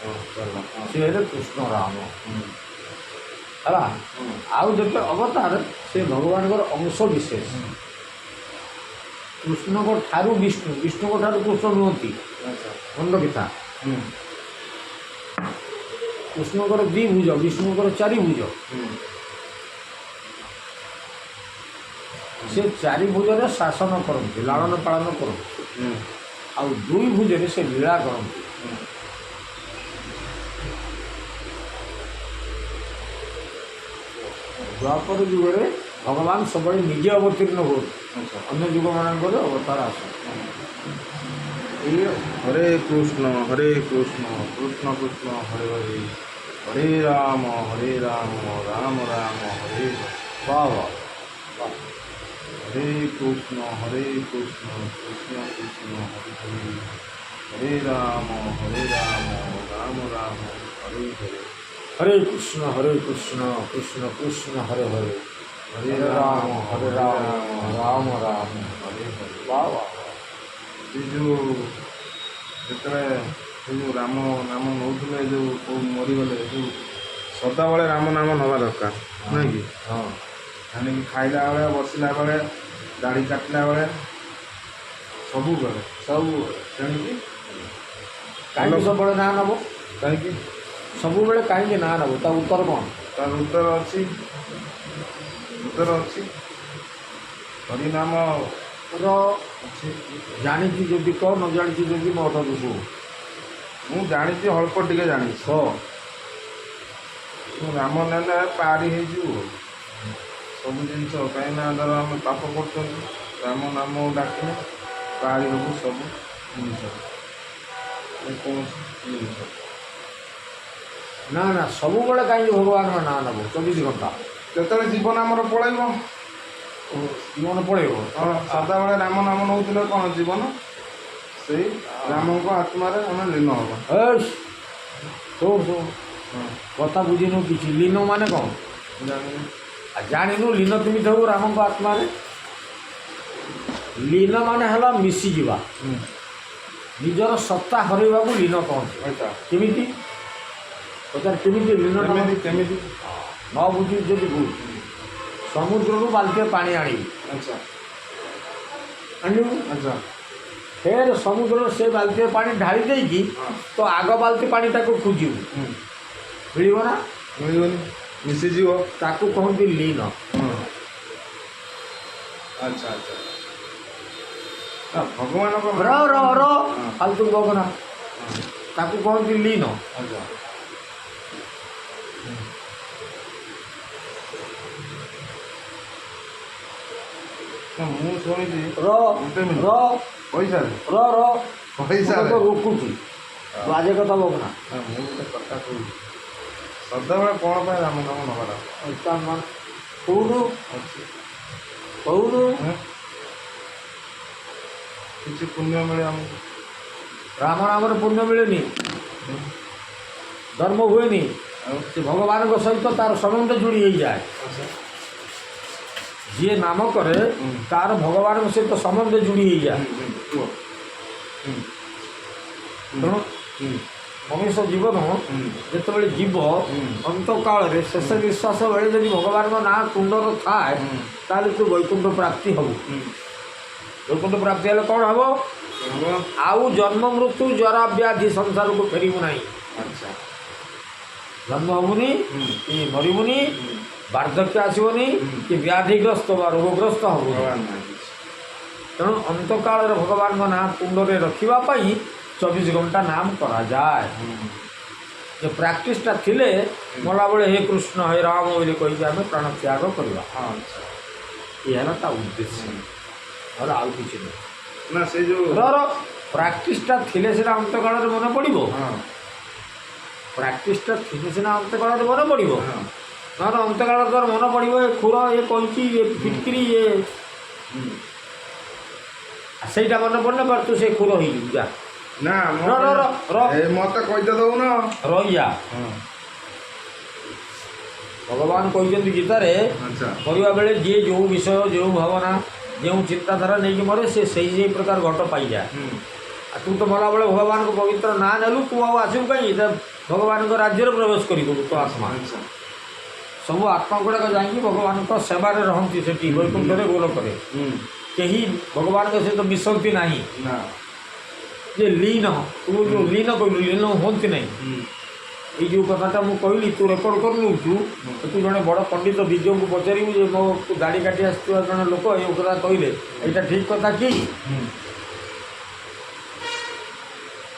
सी हेले कृष्ण राम है आउ जो अवतार से भगवान अंश विशेष कृष्ण को ठारू विष्णु विष्णु को ठारू कृष्ण नुहति मन कथा कृष्ण को द्विभुज विष्णु को चारि भुज से चारि भुजर शासन करते लालन पालन करते आ दुई भुजरे से लीला करते द्वापर जुगे भगवान सब निजे अवतीर्ण हो अन्य जुग मान अवतार आस हरे कृष्ण कृष्ण कृष्ण हरे हरे हरे राम राम राम हरे वाह वाह हरे कृष्ण कृष्ण कृष्ण हरे हरे हरे राम राम राम हरे हरे हरे कृष्ण कृष्ण कृष्ण हरे हरे हरे राम राम राम हरे हरे वाह वाह ये जो जो राम नाम नौले जो मरीगले जो सदाबले राम नाम नवा दरकार ना कि हाँ यानी कि खाइला बेले बसला बेले दाढ़ी काटला बेले सबू बेले सब तेणुकि कहीं सब ना नब कहीं सब बेले कहीं ना नब ता उत्तर कौन तार उत्तर अच्छी हरिनाम जानी जदि कह न जानी जदि मत दुसु ମୁଁ ଜାଣିଛି ଅଳ୍ପ ଟିକେ ଜାଣିଛି ମୁଁ ରାମ ନେଲେ ପାରି ହେଇଯିବୁ ସବୁ ଜିନିଷ କାହିଁକିନା ଧର ଆମେ ପାପ କରୁଛନ୍ତି ରାମ ନାମ ଡାକିଲେ ପାରି ହେବୁ ସବୁ ଜିନିଷ କୌଣସି ଜିନିଷ ना ना सब बेले कहीं भगवान ना नब 24 घंटा ଯେତେବେଳେ ଜୀବନ ଆମର ପଳେଇବ जीवन पड़ेगा ହଁ ସଦାବେଳେ ରାମ ନାମ ନେଉଥିଲେ କ'ଣ ଜୀବନ ସେଇ ରାମଙ୍କ ଆତ୍ମାରେ ଆମେ ଲୀନ ହେବା ଶୁଣ ଶୁଣ କଥା ବୁଝିନୁ କିଛି लीन माने कौन ଜାଣିନି जानिनु लीन केमी थबु राम को आत्मा रे लीन माने हला मिसी जीवा निजर सत्ता हरैबा को लीन कहते ଏଇଟା केमिति पचार केमिति लीन କେମିତି କେମିତି न बुझी जदि बुझ समुद्र बाल्टी पानी आनी ଆଚ୍ଛା आनिबु ଆଚ୍ଛା फेर समुद्र से बाल्टी पानी ढाली देगी तो आग बाल्टी पानी ताको खोजिबु मिलिबो ना ମିଳିବନି ମିଶିଯିବ ताको कहते लीन ହଁ ଆଚ୍ଛା ଆଚ୍ଛା ଭଗବାନଙ୍କ र र र फालतू बगना ताको कहते लीन ଆଚ୍ଛା ମୁଁ ଶୁଣିଛି र र ପଇସାରେ र र ପଇସାରେ तो रोकुची बाजे कथा बगना ମୁଁ ଗୋଟେ କଥା କହୁଛି ସଦାବେଳେ କ'ଣ ପାଇଁ ରାମ ନାମ ନବାର इसका मन कौनु ଅଛି कौनु କିଛି ପୁଣ୍ୟ ମିଳେ ଆମକୁ राम नाम पुण्य मिलेनी धर्म हुए ଆଉ से भगवान को सहित तार संबंध जोड़ी हो जाए जी नाम करे तार भगवान को सहित संबंध जोड़ी हो जाए କୁହ तेणु मनुष्य जीवन जिते जीव अंत काल शेष निश्वास बेले जब भगवान ना कुंडर थाए ताले तू वैकुंठ प्राप्ति हम वैकुंठ प्राप्ति हेल्ले कौन हम आउ जन्म मृत्यु जरा व्याधि संसार को फेरबू ना ଆଚ୍ଛା जन्म हेबुनि कि मरबुनि वार्धक्य आसबनी कि व्याधिग्रस्त व रोगग्रस्त हम ଭଗବାନ ନାହିଁ तेणु अंत काल भगवान का नाम कुंडरे रखापी 24 घंटा नाम करा जाए जो प्राक्टिसटा थिले मला बेले हे कृष्ण हे राम बोली कही आम प्राण त्याग करवा ହଁ ଆଚ୍ଛା यह ता उद्देश्य और आउ किसी नहीं ନା ସେ ଯେଉଁ प्राक्टिसटा थिले सीना अंत काल मन पड़ो ହଁ प्राक्टिसटा थिले सीना अंत काल मन पड़ो ହଁ ना तो अंत काल तोर मन पड़ो ये खुर ये कैंची ये फिटकिरी ये ସେଇଟା ମନେ ପଡ଼ନେ ପାର ତୁ ସେ ଖୁର ହେଇଯିବୁ ଯା ନା ମତେ କହିତେ ଦଉନ ରହିଯା ହଁ ଭଗବାନ କହିଛନ୍ତି ଗୀତାରେ ଆଚ୍ଛା ମରିବା ବେଳେ ଯିଏ ଯେଉଁ ବିଷୟ ଯେଉଁ ଭାବନା ଯେଉଁ ଚିନ୍ତାଧାରା ନେଇକି ମରେ ସେ ସେଇ ପ୍ରକାର ଘଟ ପାଇଯାଏ तू तो मलाबले भगवान को पवित्र ना नेलु तू आसू कहीं भगवान को राज्य प्रवेश करदेलु तो आत्मा ଆଚ୍ଛା सब आत्मा गुड़ाक जाकि भगवान सेवार रहती से वैकुंठे गोलक कहीं भगवान सहित मिशंती ना ନା जे लीन तू जो लीन कहलु लीन हमें ना ये जो कथाटा मुझे कहली तू रेकर्ड कर नौचु तू जड़े बड़ पंडित विजय को पचारू मो गाड़ी काटी आस जड़े लोक ये कथा कहले यहाँ ठीक कथा कि